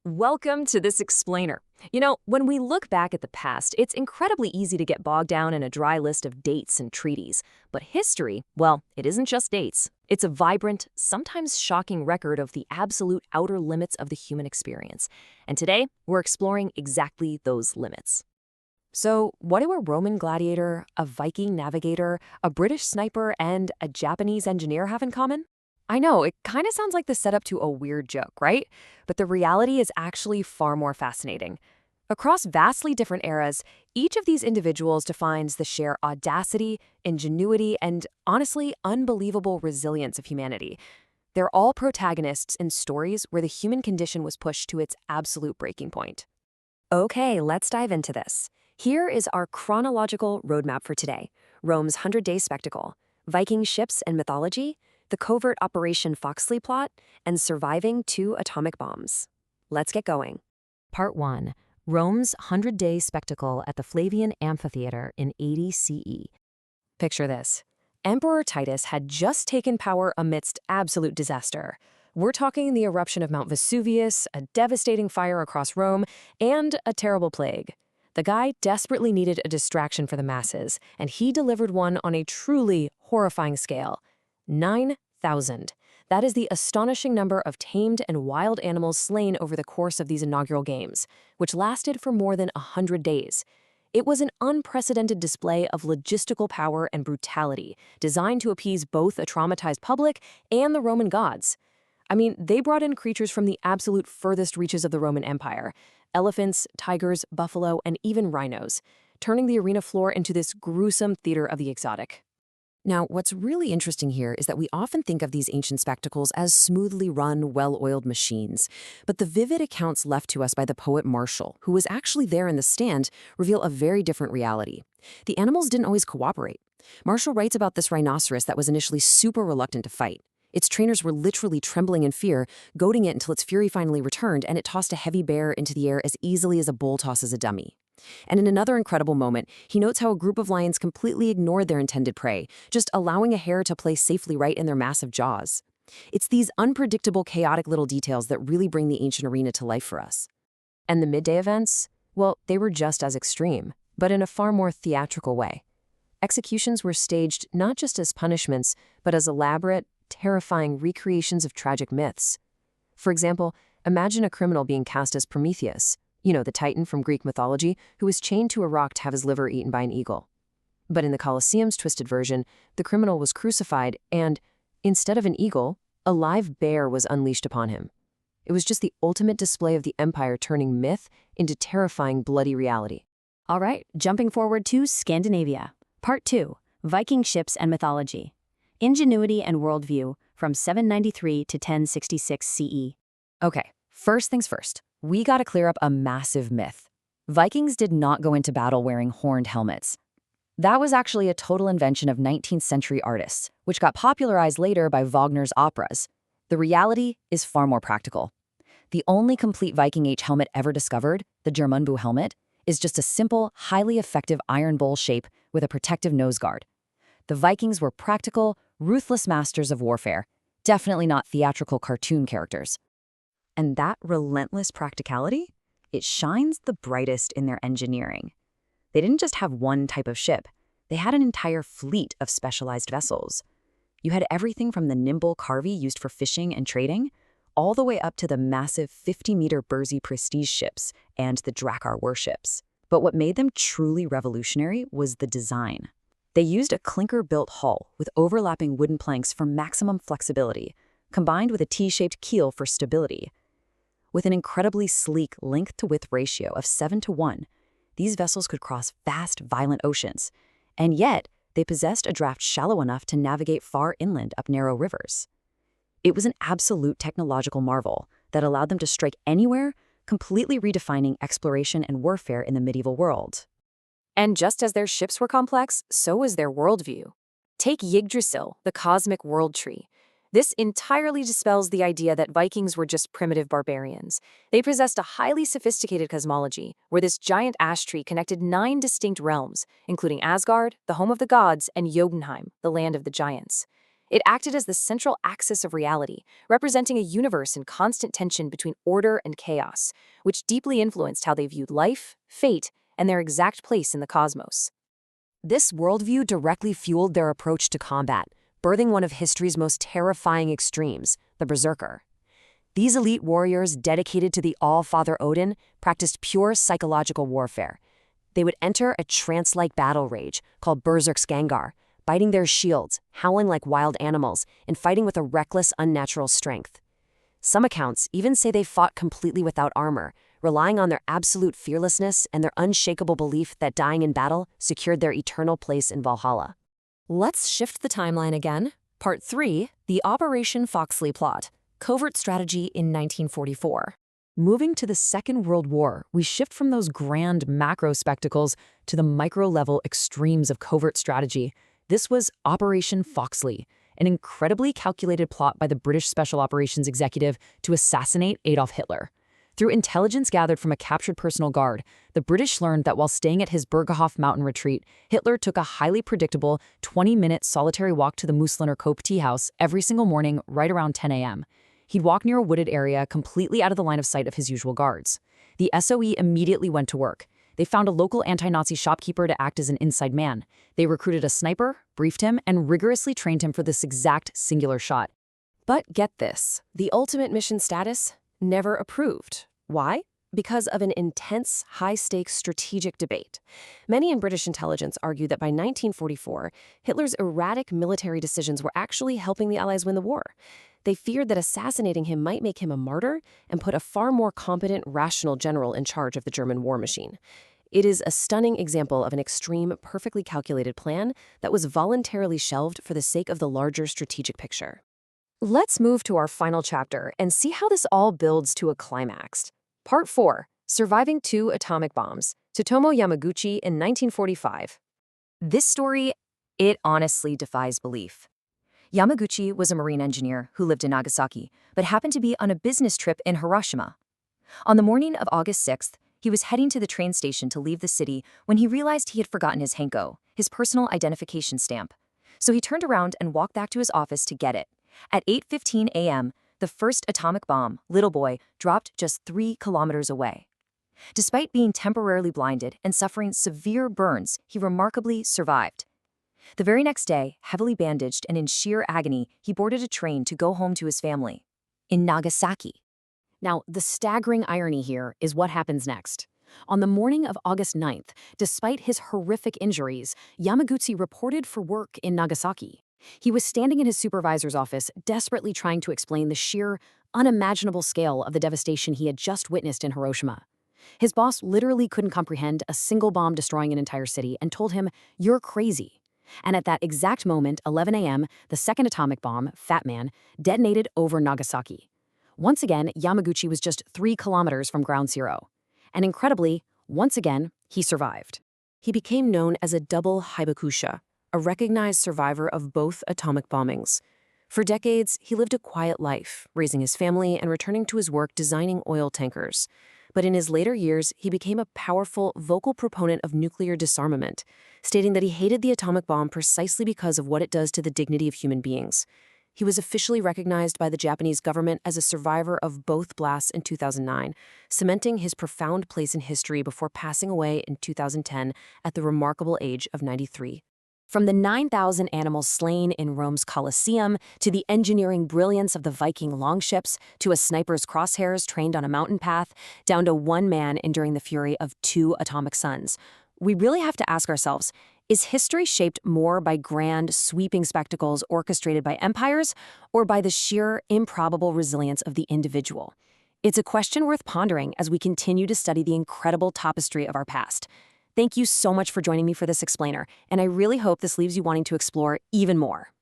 Welcome to this explainer. When we look back at the past, it's incredibly easy to get bogged down in a dry list of dates and treaties. But history, well, it isn't just dates. It's a vibrant, sometimes shocking record of the absolute outer limits of the human experience. And today, we're exploring exactly those limits. So, what do a Roman gladiator, a Viking navigator, a British sniper, and a Japanese engineer have in common? I know, it kind of sounds like the setup to a weird joke, right? But the reality is actually far more fascinating. Across vastly different eras, each of these individuals defines the sheer audacity, ingenuity, and honestly, unbelievable resilience of humanity. They're all protagonists in stories where the human condition was pushed to its absolute breaking point. Okay, let's dive into this. Here is our chronological roadmap for today: Rome's 100-day spectacle, Viking ships and mythology, the covert Operation Foxley plot, and surviving 2 atomic bombs. Let's get going. Part 1. Rome's 100-day spectacle at the Flavian Amphitheater in 80 CE. Picture this. Emperor Titus had just taken power amidst absolute disaster. We're talking the eruption of Mount Vesuvius, a devastating fire across Rome, and a terrible plague. The guy desperately needed a distraction for the masses, and he delivered one on a truly horrifying scale. 9,000. That is the astonishing number of tamed and wild animals slain over the course of these inaugural games, which lasted for more than 100 days. It was an unprecedented display of logistical power and brutality, designed to appease both a traumatized public and the Roman gods. I mean, they brought in creatures from the absolute furthest reaches of the Roman Empire: elephants, tigers, buffalo, and even rhinos, turning the arena floor into this gruesome theater of the exotic. Now, what's really interesting here is that we often think of these ancient spectacles as smoothly run, well-oiled machines. But the vivid accounts left to us by the poet Martial, who was actually there in the stand, reveal a very different reality. The animals didn't always cooperate. Martial writes about this rhinoceros that was initially super reluctant to fight. Its trainers were literally trembling in fear, goading it until its fury finally returned, and it tossed a heavy bear into the air as easily as a bull tosses a dummy. And in another incredible moment, he notes how a group of lions completely ignored their intended prey, just allowing a hare to play safely right in their massive jaws. It's these unpredictable, chaotic little details that really bring the ancient arena to life for us. And the midday events? Well, they were just as extreme, but in a far more theatrical way. Executions were staged not just as punishments, but as elaborate, terrifying recreations of tragic myths. For example, imagine a criminal being cast as Prometheus, the Titan from Greek mythology, who was chained to a rock to have his liver eaten by an eagle. But in the Colosseum's twisted version, the criminal was crucified and, instead of an eagle, a live bear was unleashed upon him. It was just the ultimate display of the empire turning myth into terrifying, bloody reality. All right, jumping forward to Scandinavia. Part 2. Viking ships and mythology. Ingenuity and worldview from 793 to 1066 CE. Okay, first things first. We gotta clear up a massive myth. Vikings did not go into battle wearing horned helmets. That was actually a total invention of 19th century artists, which got popularized later by Wagner's operas. The reality is far more practical. The only complete Viking Age helmet ever discovered, the Geirmundbu helmet, is just a simple, highly effective iron bowl shape with a protective nose guard. The Vikings were practical, ruthless masters of warfare, definitely not theatrical cartoon characters. And that relentless practicality, it shines the brightest in their engineering. They didn't just have one type of ship. They had an entire fleet of specialized vessels. You had everything from the nimble carvey used for fishing and trading, all the way up to the massive 50-meter Bursey prestige ships and the Drakkar warships. But what made them truly revolutionary was the design. They used a clinker-built hull with overlapping wooden planks for maximum flexibility, combined with a T-shaped keel for stability. With an incredibly sleek length-to-width ratio of 7:1, these vessels could cross vast, violent oceans, and yet they possessed a draft shallow enough to navigate far inland up narrow rivers. It was an absolute technological marvel that allowed them to strike anywhere, completely redefining exploration and warfare in the medieval world. And just as their ships were complex, so was their worldview. Take Yggdrasil, the cosmic world tree. This entirely dispels the idea that Vikings were just primitive barbarians. They possessed a highly sophisticated cosmology, where this giant ash tree connected 9 distinct realms, including Asgard, the home of the gods, and Jotunheim, the land of the giants. It acted as the central axis of reality, representing a universe in constant tension between order and chaos, which deeply influenced how they viewed life, fate, and their exact place in the cosmos. This worldview directly fueled their approach to combat, birthing one of history's most terrifying extremes, the berserker. These elite warriors, dedicated to the All-Father Odin, practiced pure psychological warfare. They would enter a trance-like battle rage called Berserksgangar, biting their shields, howling like wild animals, and fighting with a reckless, unnatural strength. Some accounts even say they fought completely without armor, relying on their absolute fearlessness and their unshakable belief that dying in battle secured their eternal place in Valhalla. Let's shift the timeline again. Part 3, the Operation Foxley Plot, Covert Strategy in 1944. Moving to the Second World War, we shift from those grand macro spectacles to the micro-level extremes of covert strategy. This was Operation Foxley, an incredibly calculated plot by the British Special Operations Executive to assassinate Adolf Hitler. Through intelligence gathered from a captured personal guard, the British learned that while staying at his Berghof mountain retreat, Hitler took a highly predictable 20-minute solitary walk to the Musliner Cope tea house every single morning right around 10 a.m. He'd walk near a wooded area completely out of the line of sight of his usual guards. The SOE immediately went to work. They found a local anti-Nazi shopkeeper to act as an inside man. They recruited a sniper, briefed him, and rigorously trained him for this exact singular shot. But get this, the ultimate mission status? Never approved. Why? Because of an intense, high-stakes strategic debate. Many in British intelligence argue that by 1944, Hitler's erratic military decisions were actually helping the Allies win the war. They feared that assassinating him might make him a martyr and put a far more competent, rational general in charge of the German war machine. It is a stunning example of an extreme, perfectly calculated plan that was voluntarily shelved for the sake of the larger strategic picture. Let's move to our final chapter and see how this all builds to a climax. Part 4, Surviving 2 Atomic Bombs, Tsutomu Yamaguchi in 1945. This story, it honestly defies belief. Yamaguchi was a marine engineer who lived in Nagasaki, but happened to be on a business trip in Hiroshima. On the morning of August 6th, he was heading to the train station to leave the city when he realized he had forgotten his Henko, his personal identification stamp. So he turned around and walked back to his office to get it. At 8:15 a.m., the first atomic bomb, Little Boy, dropped just 3 kilometers away. Despite being temporarily blinded and suffering severe burns, he remarkably survived. The very next day, heavily bandaged and in sheer agony, he boarded a train to go home to his family in Nagasaki. Now, the staggering irony here is what happens next. On the morning of August 9th, despite his horrific injuries, Yamaguchi reported for work in Nagasaki. He was standing in his supervisor's office, desperately trying to explain the sheer, unimaginable scale of the devastation he had just witnessed in Hiroshima. His boss literally couldn't comprehend a single bomb destroying an entire city and told him, "You're crazy." And at that exact moment, 11 a.m., the second atomic bomb, Fat Man, detonated over Nagasaki. Once again, Yamaguchi was just 3 kilometers from ground zero. And incredibly, once again, he survived. He became known as a double hibakusha, a recognized survivor of both atomic bombings. For decades, he lived a quiet life, raising his family and returning to his work designing oil tankers. But in his later years, he became a powerful, vocal proponent of nuclear disarmament, stating that he hated the atomic bomb precisely because of what it does to the dignity of human beings. He was officially recognized by the Japanese government as a survivor of both blasts in 2009, cementing his profound place in history before passing away in 2010 at the remarkable age of 93. From the 9,000 animals slain in Rome's Colosseum, to the engineering brilliance of the Viking longships, to a sniper's crosshairs trained on a mountain path, down to one man enduring the fury of 2 atomic suns, we really have to ask ourselves, is history shaped more by grand, sweeping spectacles orchestrated by empires, or by the sheer, improbable resilience of the individual? It's a question worth pondering as we continue to study the incredible tapestry of our past. Thank you so much for joining me for this explainer, and I really hope this leaves you wanting to explore even more.